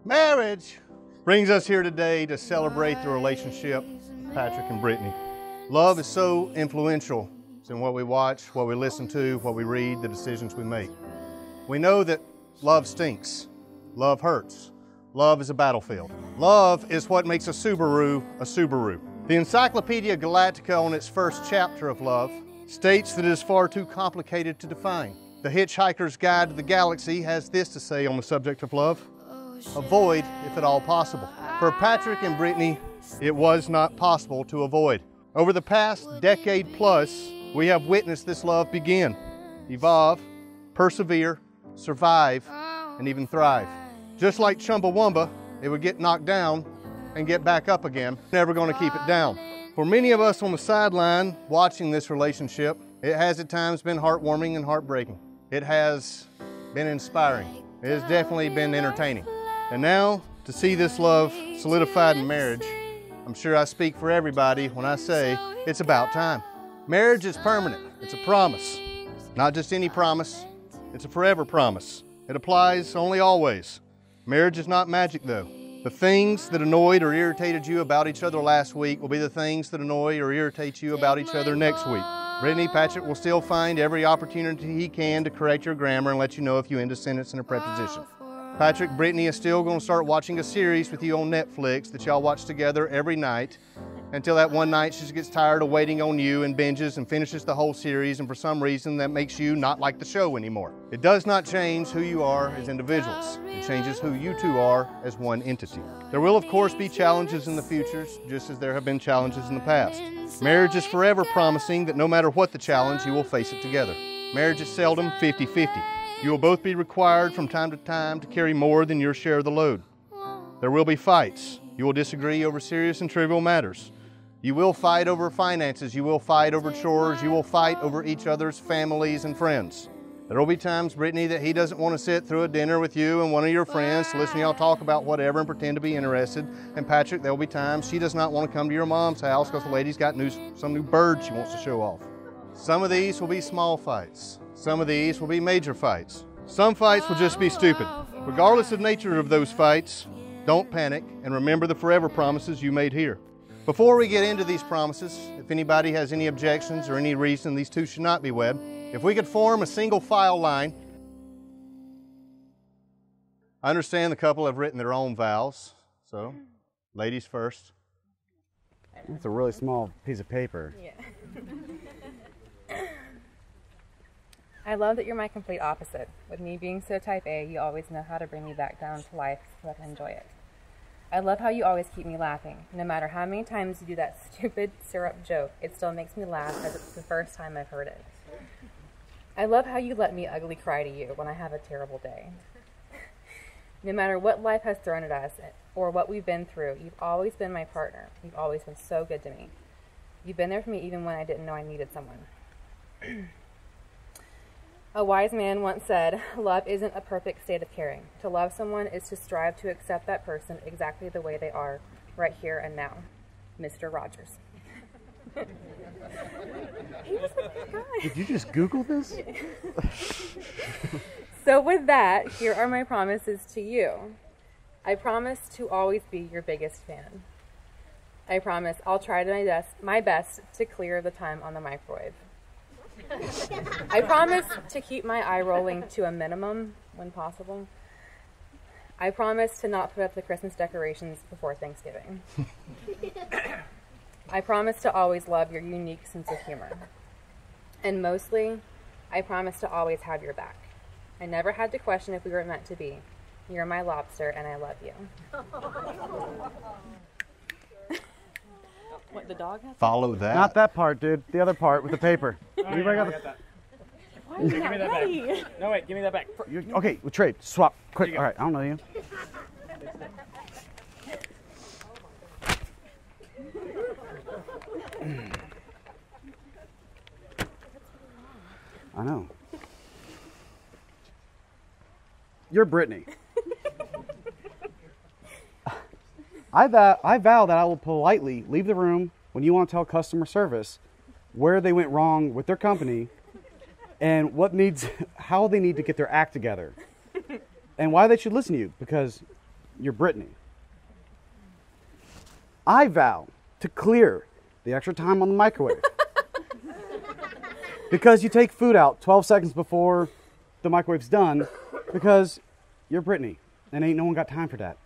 Marriage brings us here today to celebrate the relationship, Patrick and Brittany. Love is so influential in what we watch, what we listen to, what we read, the decisions we make. We know that love stinks. Love hurts. Love is a battlefield. Love is what makes a Subaru a Subaru. The Encyclopedia Galactica, on its first chapter of love, states that it is far too complicated to define. The Hitchhiker's Guide to the Galaxy has this to say on the subject of love: avoid if at all possible. For Patrick and Brittany, it was not possible to avoid. Over the past decade plus, we have witnessed this love begin, evolve, persevere, survive, and even thrive. Just like Chumbawamba, it would get knocked down and get back up again, never going to keep it down. For many of us on the sideline watching this relationship, it has at times been heartwarming and heartbreaking. It has been inspiring. It has definitely been entertaining. And now, to see this love solidified in marriage, I'm sure I speak for everybody when I say it's about time. Marriage is permanent. It's a promise. Not just any promise, it's a forever promise. It applies only always. Marriage is not magic though. The things that annoyed or irritated you about each other last week will be the things that annoy or irritate you about each other next week. Brittany, Patrick will still find every opportunity he can to correct your grammar and let you know if you end a sentence in a preposition. Patrick, Brittany is still going to start watching a series with you on Netflix that y'all watch together every night, until that one night she just gets tired of waiting on you and binges and finishes the whole series, and for some reason that makes you not like the show anymore. It does not change who you are as individuals. It changes who you two are as one entity. There will of course be challenges in the future, just as there have been challenges in the past. Marriage is forever promising that no matter what the challenge, you will face it together. Marriage is seldom 50-50. You will both be required from time to time to carry more than your share of the load. There will be fights. You will disagree over serious and trivial matters. You will fight over finances. You will fight over chores. You will fight over each other's families and friends. There will be times, Brittany, that he doesn't want to sit through a dinner with you and one of your friends to listen to y'all talk about whatever and pretend to be interested. And Patrick, there will be times she does not want to come to your mom's house because the lady's got some new bird she wants to show off. Some of these will be small fights. Some of these will be major fights. Some fights will just be stupid. Regardless of nature of those fights, don't panic and remember the forever promises you made here. Before we get into these promises, if anybody has any objections or any reason these two should not be wed, if we could form a single file line. I understand the couple have written their own vows, so ladies first. It's a really small piece of paper. Yeah. I love that you're my complete opposite. With me being so type A, you always know how to bring me back down to life so I can enjoy it. I love how you always keep me laughing. No matter how many times you do that stupid syrup joke, it still makes me laugh as it's the first time I've heard it. I love how you let me ugly cry to you when I have a terrible day. No matter what life has thrown at us or what we've been through, you've always been my partner. You've always been so good to me. You've been there for me even when I didn't know I needed someone. A wise man once said, love isn't a perfect state of caring. To love someone is to strive to accept that person exactly the way they are, right here and now. Mr. Rogers. He was a good guy. Did you just Google this? So with that, here are my promises to you. I promise to always be your biggest fan. I promise I'll try my best to clear the time on the microwave. I promise to keep my eye rolling to a minimum when possible. I promise to not put up the Christmas decorations before Thanksgiving. I promise to always love your unique sense of humor. And mostly, I promise to always have your back. I never had to question if we were meant to be. You're my lobster and I love you. What, the dog has? Follow that. Not that part, dude. The other part with the paper. Oh, yeah, I got that. Why are you Give not me that ready? back. No, wait, give me that back. Okay, we'll trade. Swap. Quick. you go. All right, I don't know you. I know. You're Brittany. I vow that I will politely leave the room when you want to tell customer service where they went wrong with their company and how they need to get their act together and why they should listen to you, because you're Brittany. I vow to clear the extra time on the microwave because you take food out 12 seconds before the microwave's done because you're Brittany and ain't no one got time for that.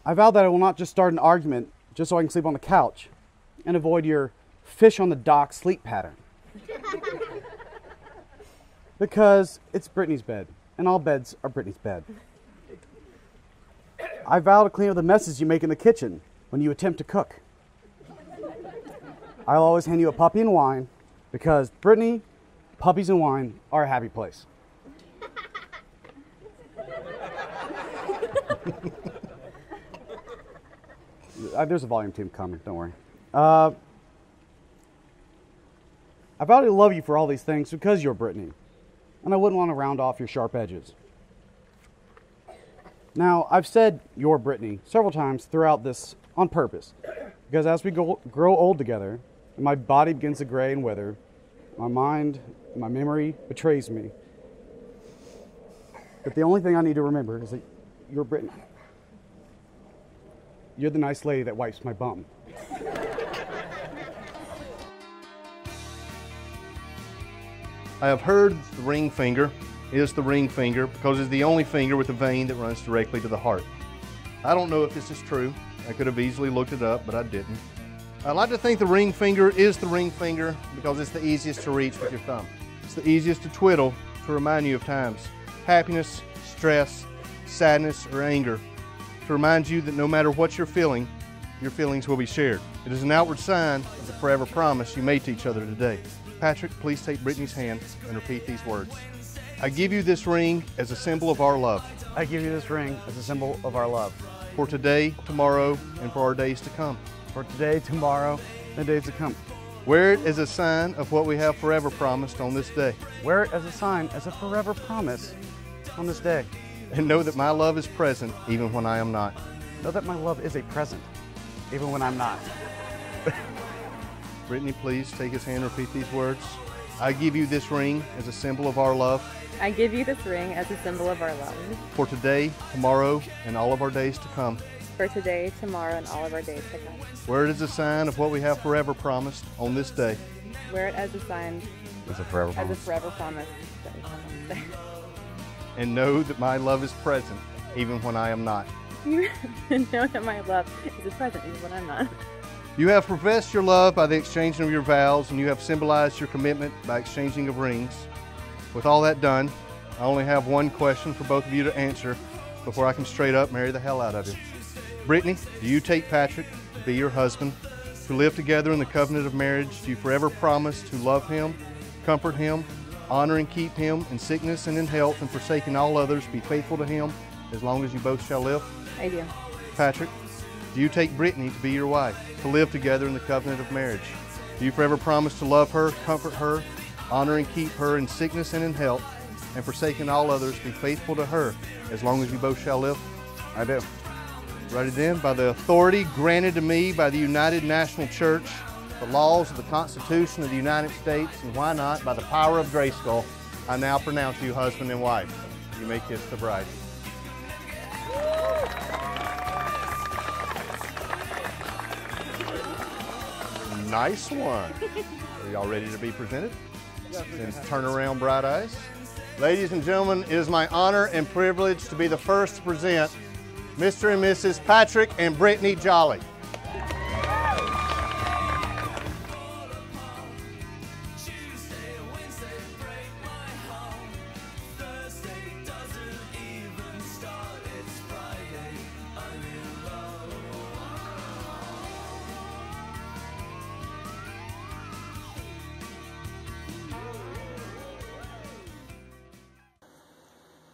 I vow that I will not just start an argument just so I can sleep on the couch and avoid your fish on the dock sleep pattern. Because it's Brittany's bed, and all beds are Brittany's bed. I vow to clean up the messes you make in the kitchen when you attempt to cook. I'll always hand you a puppy and wine because, Brittany, puppies and wine are a happy place. There's a volume team coming, don't worry. I vow to love you for all these things because you're Brittany, and I wouldn't want to round off your sharp edges. Now, I've said you're Brittany several times throughout this on purpose, because as we grow old together, and my body begins to gray and wither, my mind, my memory betrays me. But the only thing I need to remember is that you're Brittany. You're the nice lady that wipes my bum. I have heard the ring finger is the ring finger because it's the only finger with a vein that runs directly to the heart. I don't know if this is true. I could have easily looked it up, but I didn't. I like to think the ring finger is the ring finger because it's the easiest to reach with your thumb. It's the easiest to twiddle to remind you of times, happiness, stress, sadness, or anger, to remind you that no matter what you're feeling, your feelings will be shared. It is an outward sign of the forever promise you made to each other today. Patrick, please take Brittany's hand and repeat these words. I give you this ring as a symbol of our love. I give you this ring as a symbol of our love. For today, tomorrow, and for our days to come. For today, tomorrow, and the days to come. Wear it as a sign of what we have forever promised on this day. Wear it as a sign, as a forever promise on this day. And know that my love is present even when I am not. Know that my love is a present, even when I'm not. Brittany, please take his hand and repeat these words. I give you this ring as a symbol of our love. I give you this ring as a symbol of our love. For today, tomorrow, and all of our days to come. For today, tomorrow, and all of our days to come. Wear it as a sign of what we have forever promised on this day. Wear it as a sign, As a forever as a promise. forever promise that we have on this day. And know that my love is present even when I am not. You know that my love is a present even when I'm not. You have professed your love by the exchanging of your vows, and you have symbolized your commitment by exchanging of rings. With all that done, I only have one question for both of you to answer before I can straight up marry the hell out of you. Brittany, do you take Patrick to be your husband, to live together in the covenant of marriage? Do you forever promise to love him, comfort him, honor and keep him in sickness and in health, and forsaking all others, be faithful to him as long as you both shall live? I do. Patrick, do you take Brittany to be your wife, to live together in the covenant of marriage? Do you forever promise to love her, comfort her, honor and keep her in sickness and in health, and forsaking all others, be faithful to her as long as you both shall live? I do. Write it in. By the authority granted to me by the United National Church, the laws of the Constitution of the United States, and why not, by the power of Grayskull, I now pronounce you husband and wife. You may kiss the bride. Nice one. Are y'all ready to be presented? Then turn around, bright eyes. Ladies and gentlemen, it is my honor and privilege to be the first to present Mr. and Mrs. Patrick and Brittany Jolly.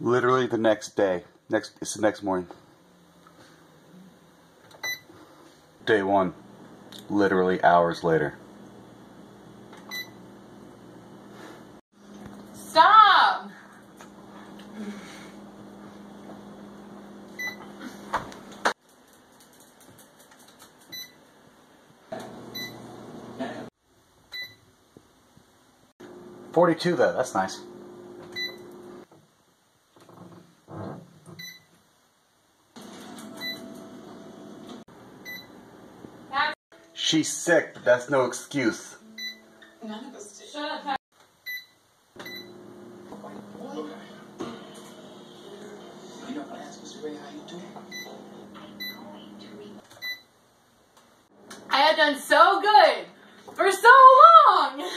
Literally the next day. It's the next morning. Day one. Literally hours later. Stop! $42 though, that's nice. She's sick, but that's no excuse. Shut up, Pat. I have done so good for so long.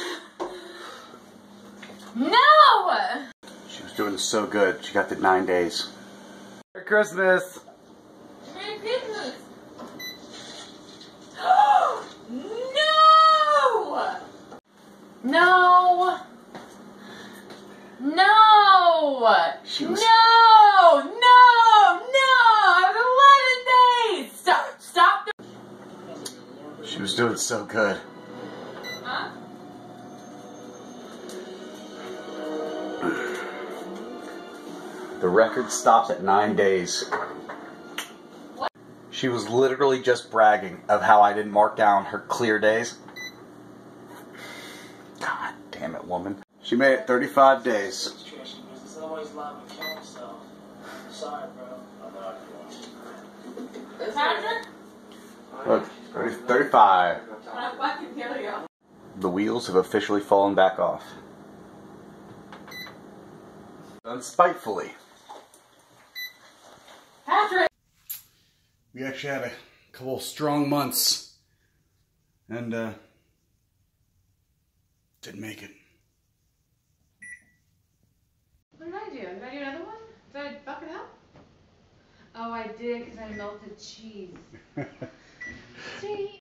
No! She was doing so good. She got the 9 days. Merry Christmas! Merry Christmas. No! No! She was... No! No! No! I have 11 days! Stop! Stop! She was doing so good. Huh? The record stops at 9 days. What? She was literally just bragging of how I didn't mark down her clear days. God damn it, woman. She made it 35 days. It's always love and kill himself. Sorry, bro. Patrick? Look, 35. I fucking kill you. The wheels have officially fallen back off. Done spitefully. Patrick! We actually had a couple strong months and didn't make it. What did I do? Did I do another one? Did I fuck it up? Oh, I did because I melted cheese. See?